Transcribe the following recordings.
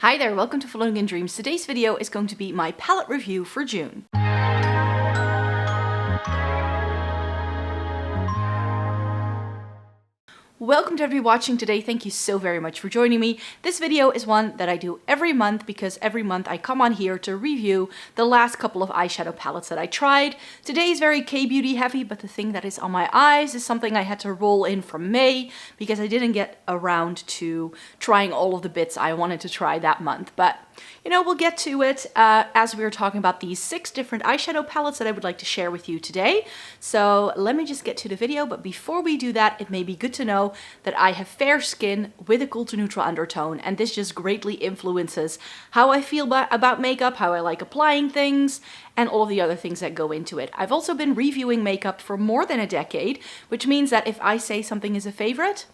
Hi there, welcome to Floating in Dreams. Today's video is going to be my palette review for June. Welcome to everybody watching today. Thank you so very much for joining me. This video is one that I do every month because every month I come on here to review the last couple of eyeshadow palettes that I tried. Today is very K-beauty heavy, but the thing that is on my eyes is something I had to roll in from May because I didn't get around to trying all of the bits I wanted to try that month. But you know, we'll get to it as we were talking about these 6 different eyeshadow palettes that I would like to share with you today. So let me just get to the video, but before we do that, it may be good to know that I have fair skin with a cool to neutral undertone, and this just greatly influences how I feel about makeup, how I like applying things, and all of the other things that go into it. I've also been reviewing makeup for more than a decade, which means that if I say something is a favorite,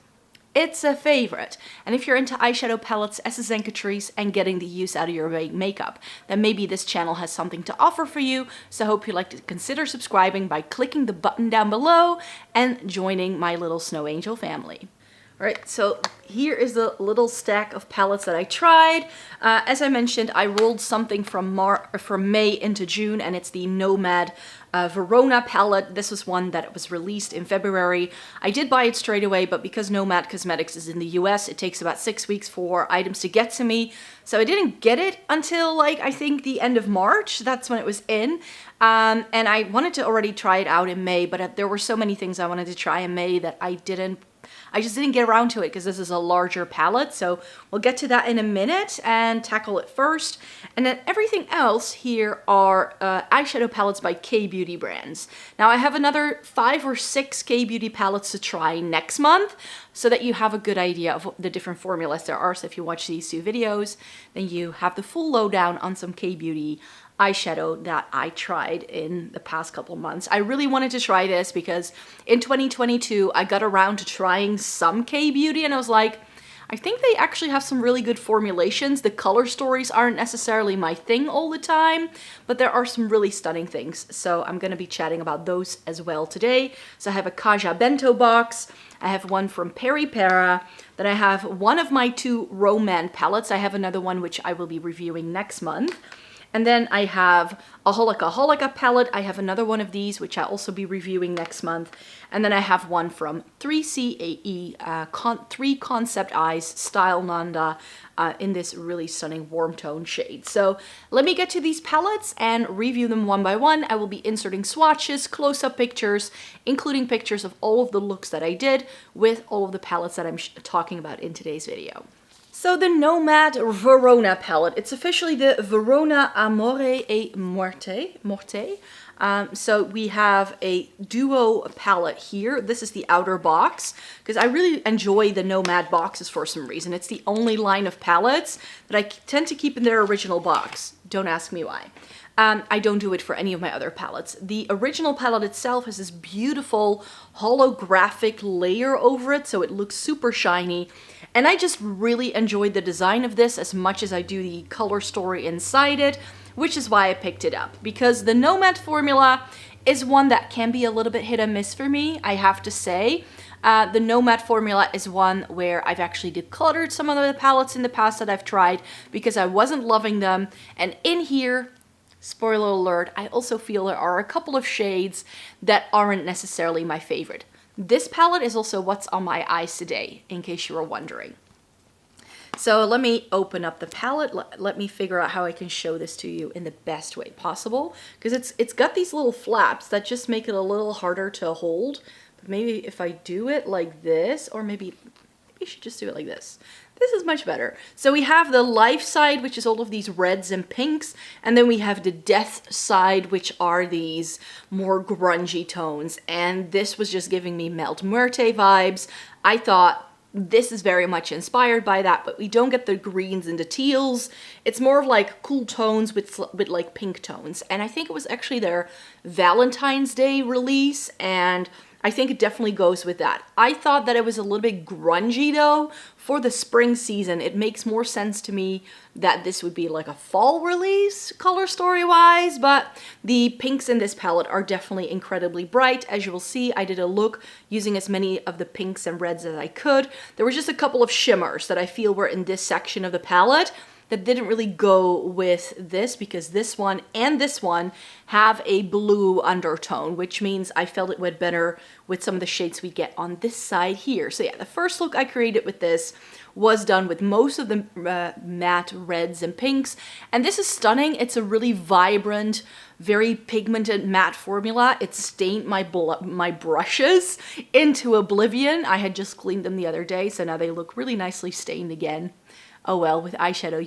it's a favorite. And if you're into eyeshadow palettes, Essence and Catrice, and getting the use out of your makeup, then maybe this channel has something to offer for you. So I hope you'd like to consider subscribing by clicking the button down below and joining my little snow angel family. All right, so here is the little stack of palettes that I tried. As I mentioned, I rolled something from May into June, and it's the Nomad Verona palette. This was one that was released in February. I did buy it straight away, but because Nomad Cosmetics is in the US, it takes about 6 weeks for items to get to me. So I didn't get it until I think the end of March. That's when it was in. And I wanted to already try it out in May, but there were so many things I wanted to try in May that I just didn't get around to it because this is a larger palette. So we'll get to that in a minute and tackle it first. And then everything else here are eyeshadow palettes by K-beauty brands. Now I have another 5 or 6 K-beauty palettes to try next month so that you have a good idea of the different formulas there are. So if you watch these 2 videos, then you have the full lowdown on some K-beauty eyeshadow that I tried in the past couple months. I really wanted to try this because in 2022 I got around to trying some K-beauty and I was like, I think they actually have some really good formulations. The color stories aren't necessarily my thing all the time, but there are some really stunning things. So I'm going to be chatting about those as well today. So I have a Kaja bento box. I have one from Peripera. Then I have one of my 2 Roman palettes. I have another one which I will be reviewing next month. And then I have a Holika palette. I have another one of these, which I'll also be reviewing next month. And then I have one from 3CAE, 3 Concept Eyes Style Nanda in this really stunning warm tone shade. So let me get to these palettes and review them one by one. I will be inserting swatches, close-up pictures, including pictures of all of the looks that I did with all of the palettes that I'm talking about in today's video. So the Nomad Verona palette, it's officially the Verona Amore e Morte. So we have a duo palette here. This is the outer box because I really enjoy the Nomad boxes for some reason. It's the only line of palettes that I tend to keep in their original box. Don't ask me why. I don't do it for any of my other palettes. The original palette itself has this beautiful holographic layer over it, so it looks super shiny. And I just really enjoyed the design of this as much as I do the color story inside it, which is why I picked it up. Because the Nomad formula is one that can be a little bit hit and miss for me, I have to say. The Nomad formula is one where I've actually decluttered some of the palettes in the past that I've tried because I wasn't loving them. And in here, spoiler alert, I also feel there are a couple of shades that aren't necessarily my favorite. This palette is also what's on my eyes today, in case you were wondering. So let me open up the palette. Let me figure out how I can show this to you in the best way possible. Because it's got these little flaps that just make it a little harder to hold. But maybe if I do it like this, or maybe I should just do it like this. This is much better. So we have the life side, which is all of these reds and pinks. And then we have the death side, which are these more grungy tones. And this was just giving me Melt Muerte vibes. I thought this is very much inspired by that, but we don't get the greens and the teals. It's more of like cool tones with like pink tones. And I think it was actually their Valentine's Day release, and I think it definitely goes with that. I thought that it was a little bit grungy though. For the spring season, it makes more sense to me that this would be like a fall release color story wise, but the pinks in this palette are definitely incredibly bright. As you will see, I did a look using as many of the pinks and reds as I could. There was just a couple of shimmers that I feel were in this section of the palette that didn't really go with this because this one and this one have a blue undertone, which means I felt it went better with some of the shades we get on this side here. So yeah, the first look I created with this was done with most of the matte reds and pinks, and this is stunning. It's a really vibrant, very pigmented matte formula. It stained my brushes into oblivion. I had just cleaned them the other day, so now they look really nicely stained again. Oh well, with eyeshadow,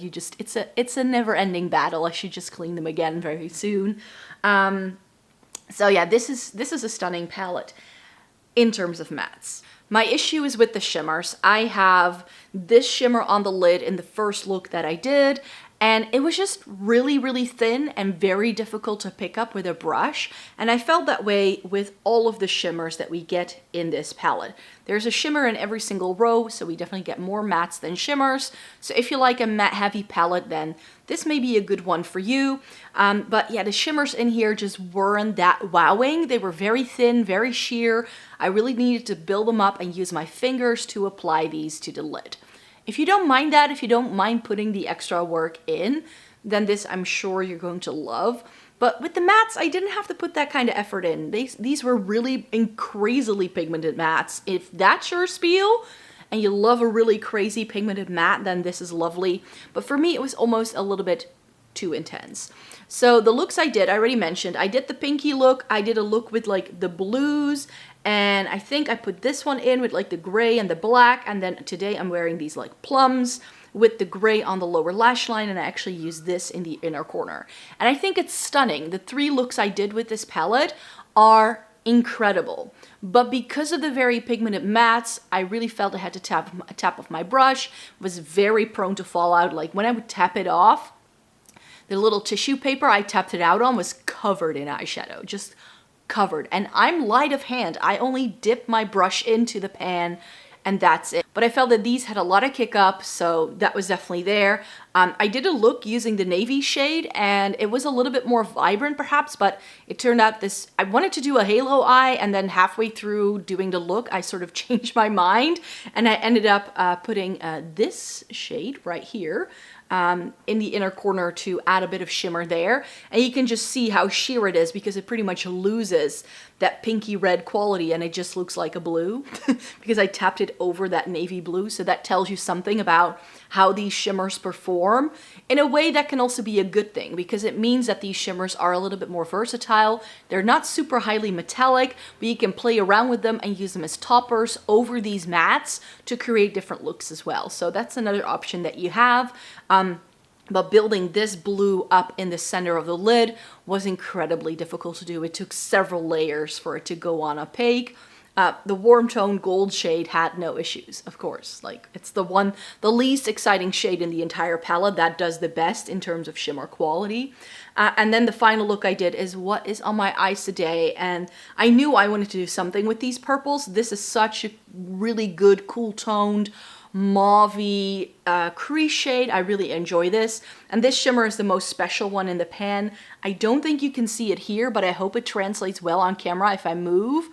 it's a never-ending battle. I should just clean them again very soon. So yeah, this is a stunning palette in terms of mattes. My issue is with the shimmers. I have this shimmer on the lid in the first look that I did, and it was just really, really thin and very difficult to pick up with a brush. And I felt that way with all of the shimmers that we get in this palette. There's a shimmer in every single row, so we definitely get more mattes than shimmers. So if you like a matte heavy palette, then this may be a good one for you. But yeah, the shimmers in here just weren't that wowing. They were very thin, very sheer. I really needed to build them up and use my fingers to apply these to the lid. If you don't mind that, if you don't mind putting the extra work in, then this I'm sure you're going to love. But with the mattes, I didn't have to put that kind of effort in. These were really crazily pigmented mattes. If that's your spiel and you love a really crazy pigmented matte, then this is lovely. But for me, it was almost a little bit too intense. So the looks I did, I already mentioned. I did the pinky look. I did a look with like the blues, and I think I put this one in with like the gray and the black, and then today I'm wearing these like plums with the gray on the lower lash line, and I actually used this in the inner corner. And I think it's stunning. The 3 looks I did with this palette are incredible. But because of the very pigmented mattes, I really felt I had to tap off my brush. It was very prone to fall out. Like when I would tap it off, the little tissue paper I tapped it out on was covered in eyeshadow, just covered. And I'm light of hand. I only dip my brush into the pan and that's it. But I felt that these had a lot of kick up, so that was definitely there. I did a look using the navy shade, and it was a little bit more vibrant perhaps, but it turned out I wanted to do a halo eye, and then halfway through doing the look, I sort of changed my mind, and I ended up putting this shade right here in the inner corner to add a bit of shimmer there. And you can just see how sheer it is because it pretty much loses that pinky red quality and it just looks like a blue because I tapped it over that navy blue. So that tells you something about how these shimmers perform in a way that can also be a good thing because it means that these shimmers are a little bit more versatile. They're not super highly metallic, but you can play around with them and use them as toppers over these mattes to create different looks as well. So that's another option that you have. But building this blue up in the center of the lid was incredibly difficult to do. It took several layers for it to go on opaque. The warm tone gold shade had no issues, of course. Like it's the least exciting shade in the entire palette that does the best in terms of shimmer quality. And then the final look I did is what is on my eyes today. And I knew I wanted to do something with these purples. This is such a really good, cool toned, mauvey crease shade. I really enjoy this. And this shimmer is the most special one in the pan. I don't think you can see it here, but I hope it translates well on camera if I move.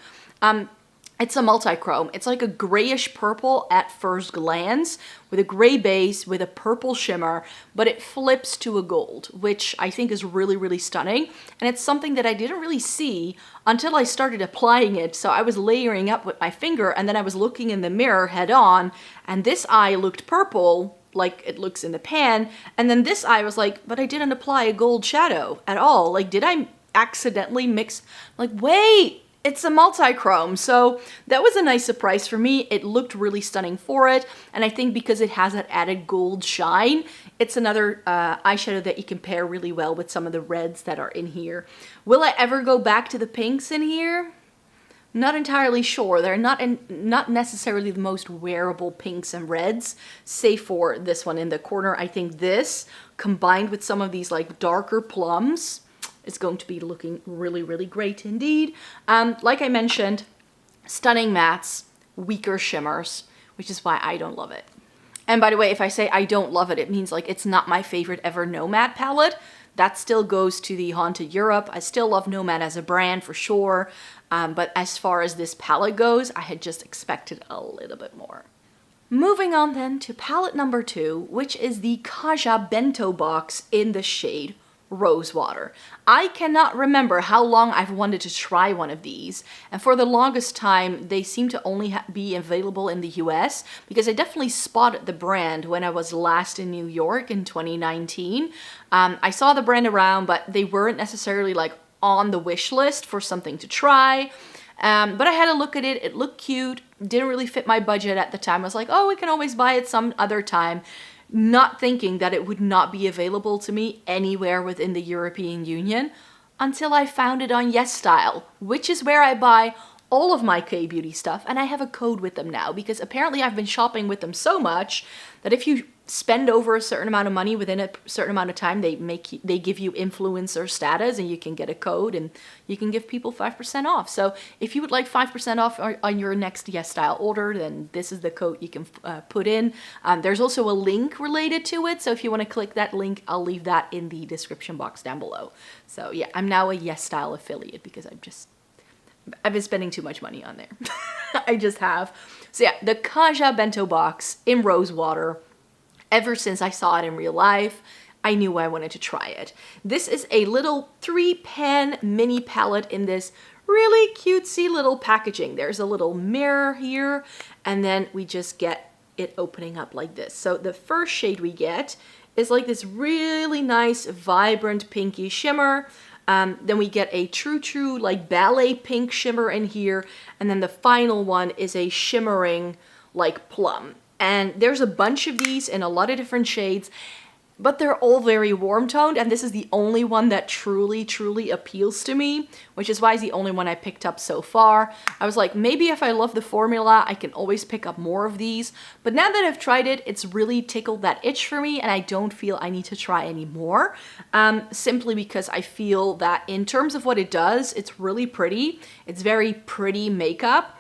It's a multi-chrome. It's like a grayish purple at first glance with a gray base with a purple shimmer, but it flips to a gold, which I think is really, really stunning. And it's something that I didn't really see until I started applying it. So I was layering up with my finger and then I was looking in the mirror head on and this eye looked purple like it looks in the pan. And then this eye was like, but I didn't apply a gold shadow at all. Like, did I accidentally mix? Like, wait. It's a multi-chrome, so that was a nice surprise for me. It looked really stunning for it, and I think because it has that added gold shine, it's another eyeshadow that you can pair really well with some of the reds that are in here. Will I ever go back to the pinks in here? Not entirely sure. They're not necessarily the most wearable pinks and reds, save for this one in the corner. I think this, combined with some of these like darker plums, it's going to be looking really, really great indeed. Like I mentioned, stunning mattes, weaker shimmers, which is why I don't love it. And by the way, if I say I don't love it, it means like it's not my favorite ever Nomad palette. That still goes to the Haunted Europe. I still love Nomad as a brand for sure. But as far as this palette goes, I had just expected a little bit more. Moving on then to palette number 2, which is the Kaja Bento Box in the shade Rose Water. I cannot remember how long I've wanted to try one of these, and for the longest time they seem to only be available in the US, because I definitely spotted the brand when I was last in New York in 2019. I saw the brand around, but they weren't necessarily like on the wish list for something to try. But I had a look at it. It looked cute. Didn't really fit my budget at the time. I was like, oh, we can always buy it some other time. Not thinking that it would not be available to me anywhere within the European Union until I found it on YESSTYLE, which is where I buy all of my K-beauty stuff, and I have a code with them now because apparently I've been shopping with them so much that if you spend over a certain amount of money within a certain amount of time, they give you influencer status, and you can get a code and you can give people 5% off. So if you would like 5% off on your next YESSTYLE order, then this is the code you can put in. There's also a link related to it, so if you want to click that link, I'll leave that in the description box down below. So yeah, I'm now a YESSTYLE affiliate because I've been spending too much money on there. I just have. So yeah, the Kaja Bento Box in Rose Water. Ever since I saw it in real life, I knew I wanted to try it. This is a little 3-pan mini palette in this really cutesy little packaging. There's a little mirror here, and then we just get it opening up like this. So the first shade we get is like this really nice, vibrant pinky shimmer. Then we get a true like ballet pink shimmer in here, and then the final one is a shimmering like plum. And there's a bunch of these in a lot of different shades, but they're all very warm toned, and this is the only one that truly appeals to me, which is why it's the only one I picked up so far. I was like, maybe if I love the formula, I can always pick up more of these, but now that I've tried it, it's really tickled that itch for me, and I don't feel I need to try any more, simply because I feel that in terms of what it does, it's really pretty. It's very pretty makeup.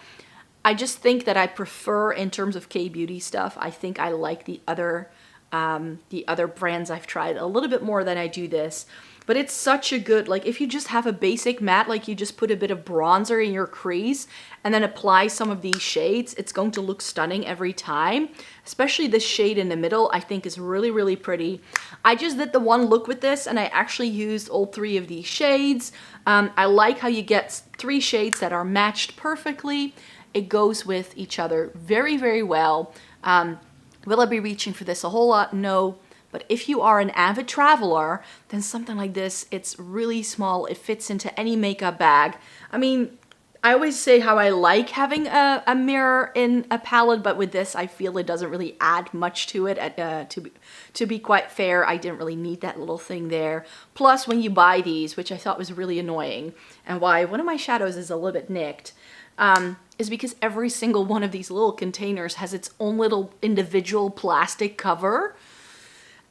I just think that I prefer, in terms of K-beauty stuff, I think I like the other brands I've tried a little bit more than I do this. But it's such a good, like if you just have a basic matte, like you just put a bit of bronzer in your crease and then apply some of these shades, it's going to look stunning every time. Especially this shade in the middle, I think is really pretty. I just did the one look with this, and I actually used all 3 of these shades. I like how you get 3 shades that are matched perfectly. It goes with each other very well. Will I be reaching for this a whole lot? No. But if you are an avid traveler, then something like this, it's really small. It fits into any makeup bag. I mean, I always say how I like having a mirror in a palette, but with this, I feel it doesn't really add much to it. To be quite fair, I didn't really need that little thing there. Plus, when you buy these, which I thought was really annoying, and why one of my shadows is a little bit nicked, is because every single one of these little containers has its own little individual plastic cover,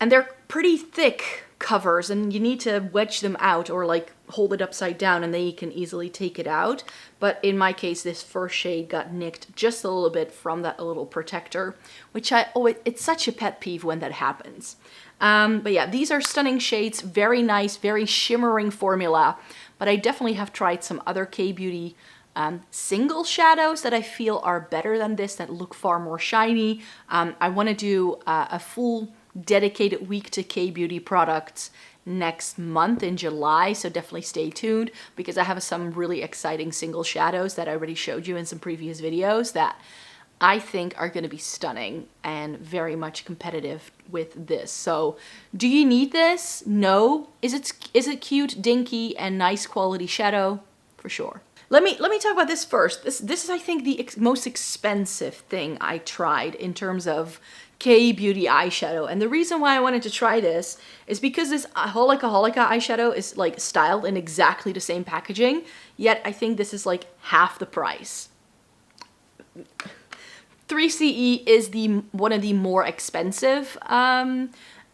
and they're pretty thick covers, and you need to wedge them out or like hold it upside down, and then you can easily take it out. But in my case, this first shade got nicked just a little bit from that little protector, which it's such a pet peeve when that happens. But yeah, these are stunning shades, very nice, very shimmering formula, but I definitely have tried some other K-beauty single shadows that I feel are better than this, that look far more shiny. I want to do a full dedicated week to K-beauty products next month in July, so definitely stay tuned, because I have some really exciting single shadows that I already showed you in some previous videos that I think are going to be stunning and very much competitive with this. So do you need this? No. Is it cute, dinky, and nice quality shadow? For sure. Let me talk about this first. This is, I think, the most expensive thing I tried in terms of K-beauty eyeshadow. And the reason why I wanted to try this is because this Holika eyeshadow is like styled in exactly the same packaging, yet I think this is like half the price. 3CE is one of the more expensive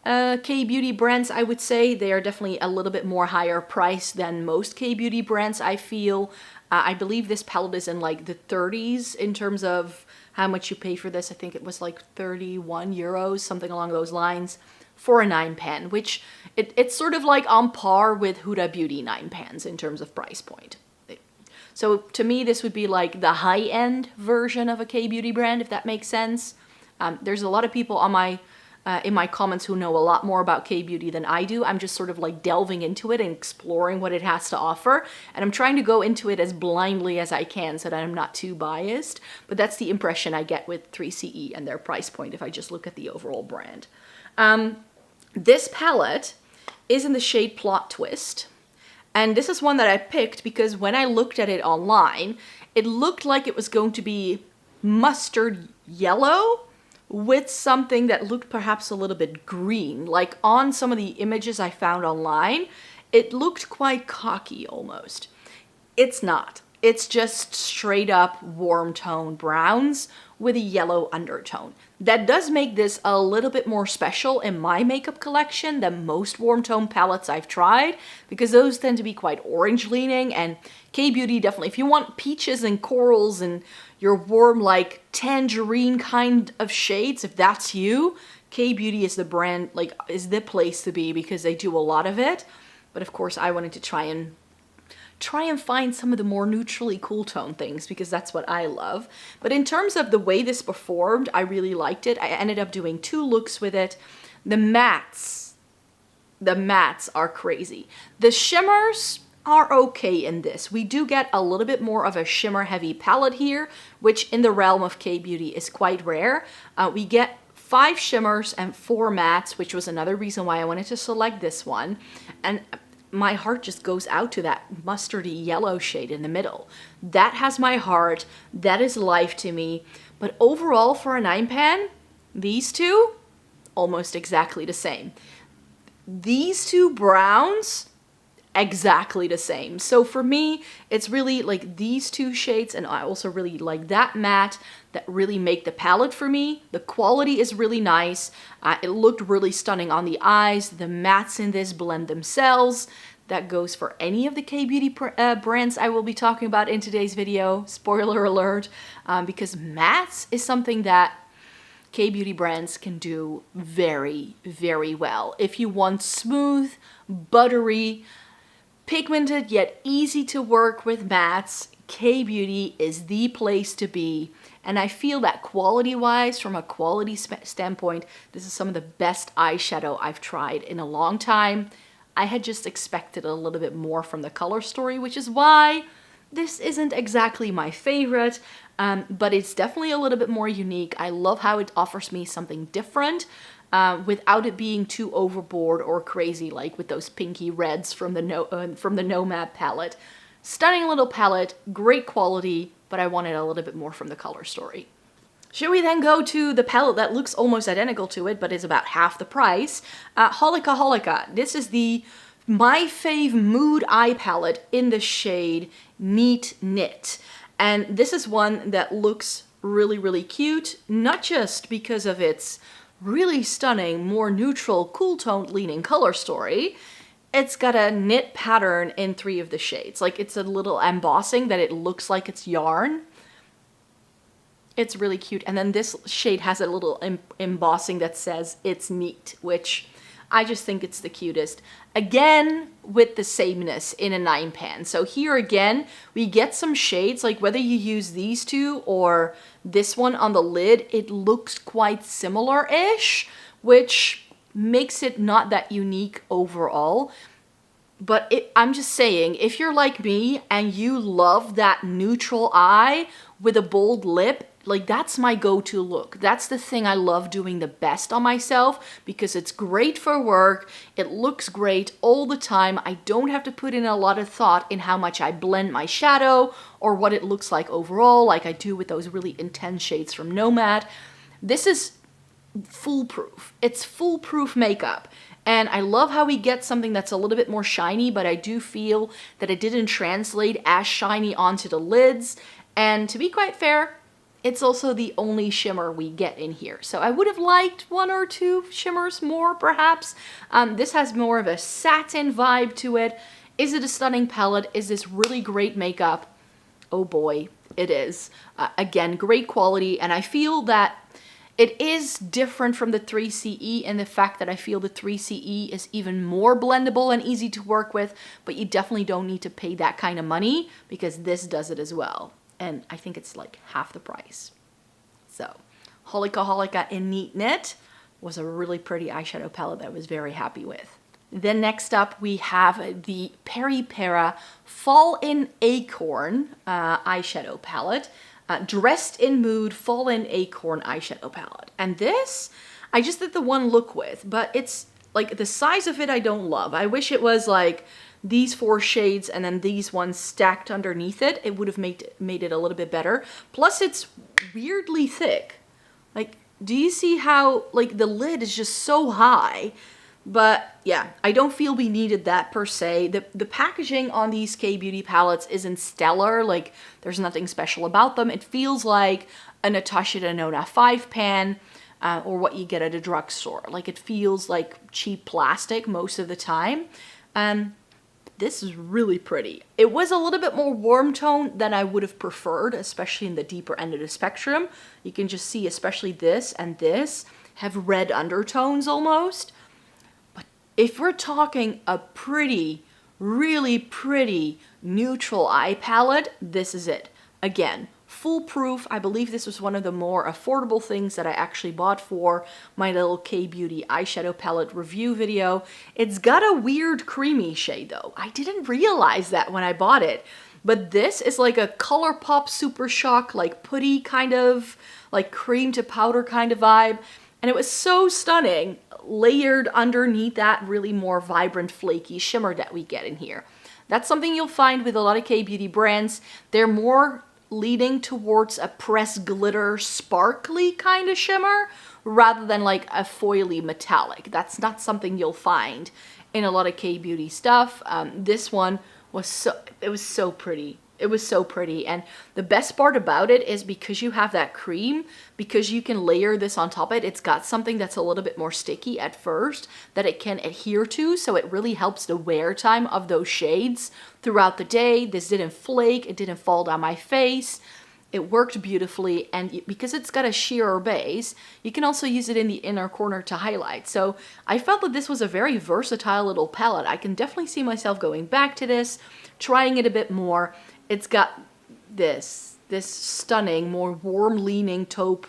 K-beauty brands, I would say. They are definitely a little bit more higher price than most K-beauty brands, I feel. I believe this palette is in like the 30s in terms of how much you pay for this. I think it was like 31 euros, something along those lines, for a 9-pan, which it's sort of like on par with Huda Beauty 9-pans in terms of price point. So to me, this would be like the high-end version of a K-beauty brand, if that makes sense. There's a lot of people on my in my comments who know a lot more about K-beauty than I do. I'm just sort of like delving into it and exploring what it has to offer. And I'm trying to go into it as blindly as I can so that I'm not too biased. But that's the impression I get with 3CE and their price point if I just look at the overall brand. This palette is in the shade Plot Twist. And this is one that I picked because when I looked at it online, it looked like it was going to be mustard yellow with something that looked perhaps a little bit green. Like on some of the images I found online, it looked quite cocky almost. It's not. It's just straight up warm tone browns with a yellow undertone. That does make this a little bit more special in my makeup collection than most warm tone palettes I've tried, because those tend to be quite orange leaning, and K-beauty definitely, if you want peaches and corals and your warm like tangerine kind of shades, if that's you, K-beauty is the brand, like is the place to be because they do a lot of it. But of course I wanted to try and find some of the more neutrally cool tone things because that's what I love. But in terms of the way this performed, I really liked it. I ended up doing 2 looks with it. The mattes are crazy. The shimmers are okay in this. We do get a little bit more of a shimmer heavy palette here, which in the realm of K-beauty is quite rare. We get 5 shimmers and 4 mattes, which was another reason why I wanted to select this one. And my heart just goes out to that mustardy yellow shade in the middle. That has my heart. That is life to me. But overall for a 9 pan, these two, almost exactly the same. These 2 browns, exactly the same. So for me, it's really like these 2 shades, and I also really like that matte, that really make the palette for me. The quality is really nice. It looked really stunning on the eyes. The mattes in this blend themselves. That goes for any of the K-beauty brands I will be talking about in today's video. Spoiler alert, because mattes is something that K-beauty brands can do very, very well. If you want smooth, buttery, pigmented yet easy to work with mattes, K-beauty is the place to be. And I feel that quality-wise, from a quality standpoint, this is some of the best eyeshadow I've tried in a long time. I had just expected a little bit more from the color story, which is why this isn't exactly my favorite, but it's definitely a little bit more unique. I love how it offers me something different without it being too overboard or crazy, like with those pinky reds from the Nomad palette. Stunning little palette, great quality, but I wanted a little bit more from the color story. Should we then go to the palette that looks almost identical to it, but is about half the price? Holika. This is my fave mood eye palette in the shade Neat Knit. And this is one that looks really, really cute, not just because of its really stunning, more neutral, cool toned leaning color story. It's got a knit pattern in 3 of the shades. Like it's a little embossing that it looks like it's yarn. It's really cute. And then this shade has a little embossing that says it's neat, which I just think it's the cutest. Again, with the sameness in a 9 pan. So here again, we get some shades, like whether you use these 2 or this one on the lid, it looks quite similar-ish, which makes it not that unique overall. But I'm just saying, if you're like me and you love that neutral eye with a bold lip, like that's my go-to look. That's the thing I love doing the best on myself because it's great for work. It looks great all the time. I don't have to put in a lot of thought in how much I blend my shadow or what it looks like overall, like I do with those really intense shades from Nomad. This is foolproof. It's foolproof makeup. And I love how we get something that's a little bit more shiny, but I do feel that it didn't translate as shiny onto the lids. And to be quite fair, it's also the only shimmer we get in here. So I would have liked 1 or 2 shimmers more, perhaps. This has more of a satin vibe to it. Is it a stunning palette? Is this really great makeup? Oh boy, it is. Again, great quality. And I feel that it is different from the 3CE in the fact that I feel the 3CE is even more blendable and easy to work with, but you definitely don't need to pay that kind of money because this does it as well. And I think it's like half the price. So, Holika in Neat Knit was a really pretty eyeshadow palette that I was very happy with. Then next up we have the Peripera Fall in Acorn eyeshadow palette. Dressed in Mood Fall in Acorn eyeshadow palette. And this, I just did the one look with, but it's like the size of it I don't love. I wish it was like these 4 shades and then these ones stacked underneath it. It would have made it a little bit better. Plus it's weirdly thick. Like, do you see how like the lid is just so high? But yeah, I don't feel we needed that per se. The packaging on these K-Beauty palettes isn't stellar. Like, there's nothing special about them. It feels like a Natasha Denona 5-pan or what you get at a drugstore. Like, it feels like cheap plastic most of the time. This is really pretty. It was a little bit more warm tone than I would have preferred, especially in the deeper end of the spectrum. You can just see, especially this and this, have red undertones almost. If we're talking a pretty, really pretty neutral eye palette, this is it. Again, foolproof. I believe this was one of the more affordable things that I actually bought for my little K-Beauty eyeshadow palette review video. It's got a weird creamy shade though. I didn't realize that when I bought it. But this is like a ColourPop Super Shock, like putty kind of, like cream to powder kind of vibe. And it was so stunning, layered underneath that really more vibrant flaky shimmer that we get in here. That's something you'll find with a lot of K-Beauty brands. They're more leading towards a pressed glitter sparkly kind of shimmer rather than like a foily metallic. That's not something you'll find in a lot of K-Beauty stuff. This one was so pretty. It was so pretty, and the best part about it is because you have that cream, because you can layer this on top of it, it's got something that's a little bit more sticky at first that it can adhere to, so it really helps the wear time of those shades throughout the day. This didn't flake, it didn't fall down my face. It worked beautifully, and because it's got a sheer base, you can also use it in the inner corner to highlight. So I felt that this was a very versatile little palette. I can definitely see myself going back to this, trying it a bit more. It's got this stunning, more warm-leaning taupe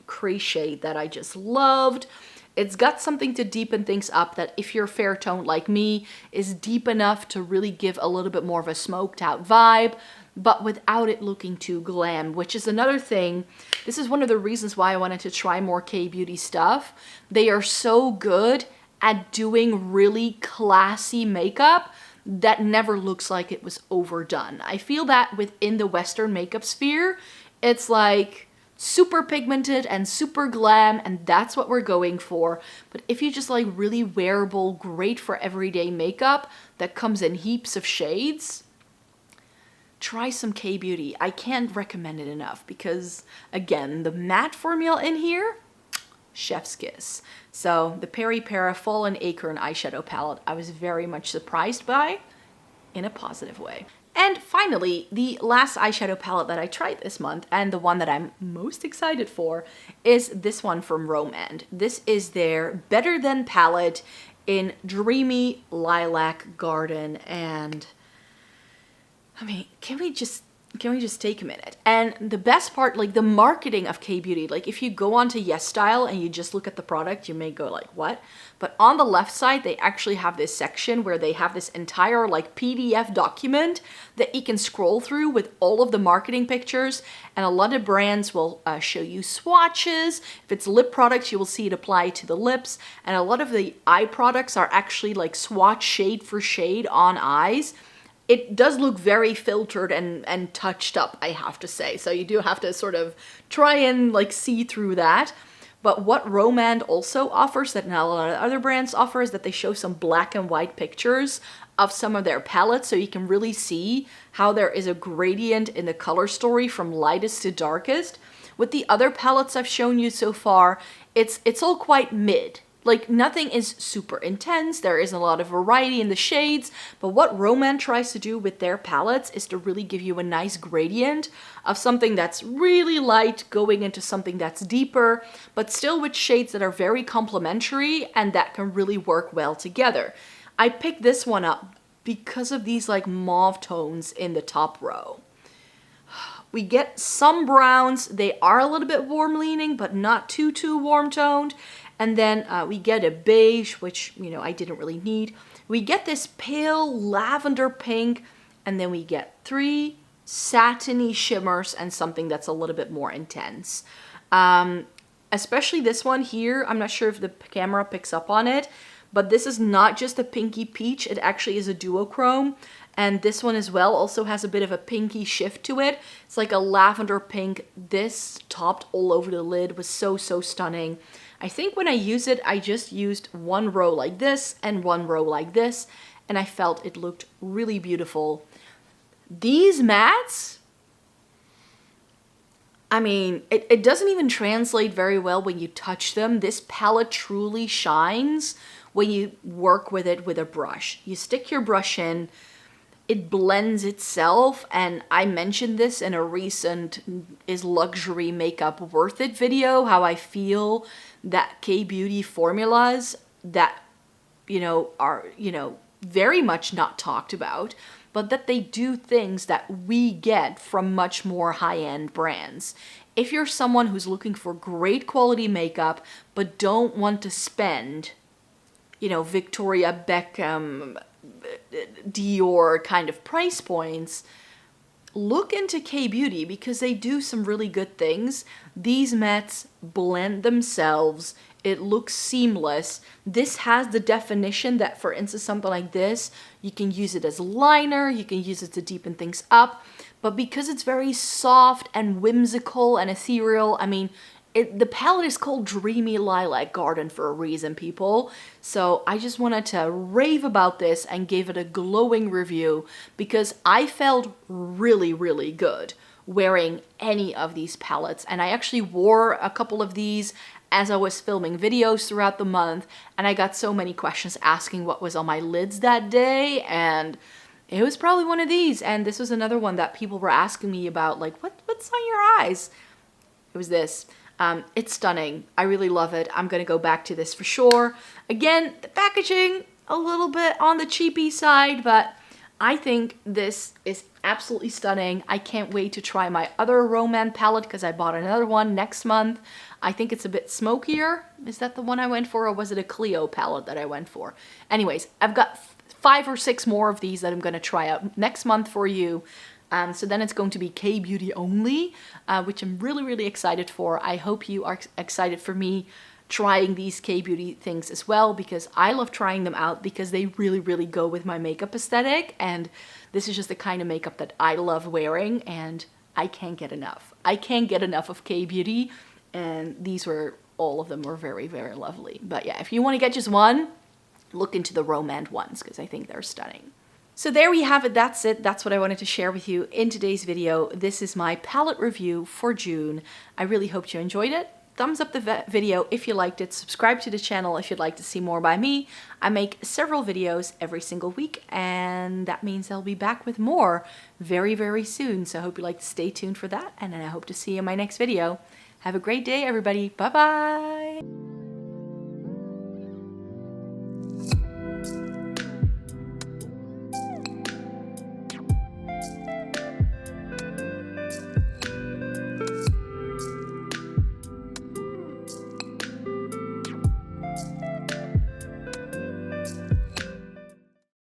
crease shade that I just loved. It's got something to deepen things up that, if you're fair toned like me, is deep enough to really give a little bit more of a smoked out vibe, but without it looking too glam, which is another thing. This is one of the reasons why I wanted to try more K-Beauty stuff. They are so good at doing really classy makeup that never looks like it was overdone. I feel that within the Western makeup sphere, it's like super pigmented and super glam, and that's what we're going for. But if you just like really wearable, great for everyday makeup that comes in heaps of shades, try some K-Beauty. I can't recommend it enough because, again, the matte formula in here, chef's kiss. So the Peripera Fall in Acorn eyeshadow palette, I was very much surprised by in a positive way. And finally, the last eyeshadow palette that I tried this month, and the one that I'm most excited for, is this one from Nomad. This is their Better Than palette in Dreamy Lilac Garden, and I mean, can we just take a minute? And the best part, like the marketing of K-Beauty, like if you go onto YESSTYLE and you just look at the product, you may go like, what? But on the left side, they actually have this section where they have this entire like PDF document that you can scroll through with all of the marketing pictures. And a lot of brands will show you swatches. If it's lip products, you will see it applied to the lips. And a lot of the eye products are actually like swatch shade for shade on eyes. It does look very filtered and touched up, I have to say. So you do have to sort of try and like see through that. But what Nomad also offers that not a lot of other brands offer is that they show some black and white pictures of some of their palettes, so you can really see how there is a gradient in the color story from lightest to darkest. With the other palettes I've shown you so far, it's all quite mid. Like, nothing is super intense, there isn't a lot of variety in the shades, but what Nomad tries to do with their palettes is to really give you a nice gradient of something that's really light going into something that's deeper, but still with shades that are very complementary and that can really work well together. I picked this one up because of these like mauve tones in the top row. We get some browns. They are a little bit warm leaning, but not too warm toned. And then we get a beige, which, you know, I didn't really need. We get this pale lavender pink, and then we get 3 satiny shimmers and something that's a little bit more intense. Especially this one here. I'm not sure if the camera picks up on it, but this is not just a pinky peach. It actually is a duochrome. And this one as well also has a bit of a pinky shift to it. It's like a lavender pink. This topped all over the lid was so stunning. I think when I use it, I just used 1 row like this and 1 row like this, and I felt it looked really beautiful. These mattes, I mean, it doesn't even translate very well when you touch them. This palette truly shines when you work with it with a brush. You stick your brush in, it blends itself, and I mentioned this in a recent Is Luxury Makeup Worth It video, how I feel that K-beauty formulas that, you know, are, you know, very much not talked about, but that they do things that we get from much more high-end brands. If you're someone who's looking for great quality makeup, but don't want to spend, you know, Victoria Beckham, Dior kind of price points, look into K-beauty because they do some really good things. These mattes blend themselves. It looks seamless. This has the definition that, for instance, something like this, you can use it as liner, you can use it to deepen things up, but because it's very soft and whimsical and ethereal, I mean, the palette is called Dreamy Lilac Garden for a reason, people. So I just wanted to rave about this and give it a glowing review because I felt really good wearing any of these palettes. And I actually wore a couple of these as I was filming videos throughout the month, and I got so many questions asking what was on my lids that day, and it was probably one of these. And this was another one that people were asking me about, like, what's on your eyes? It was this. It's stunning. I really love it. I'm gonna go back to this for sure. Again, the packaging, a little bit on the cheapy side, but I think this is absolutely stunning. I can't wait to try my other Romance palette because I bought another one next month. I think it's a bit smokier. Is that the one I went for, or was it a Clio palette that I went for? Anyways, I've got 5 or 6 more of these that I'm gonna try out next month for you. So then it's going to be K-beauty only, which I'm really excited for. I hope you are excited for me trying these K-beauty things as well, because I love trying them out because they really go with my makeup aesthetic, and this is just the kind of makeup that I love wearing, and I can't get enough. I can't get enough of K-beauty, and these were, all of them were very lovely. But yeah, if you want to get just one, look into the Romance ones because I think they're stunning. So there we have it. That's it. That's what I wanted to share with you in today's video. This is my palette review for June. I really hope you enjoyed it. Thumbs up the video if you liked it. Subscribe to the channel if you'd like to see more by me. I make several videos every single week, and that means I'll be back with more very soon. So I hope you like to stay tuned for that, and then I hope to see you in my next video. Have a great day, everybody. Bye-bye.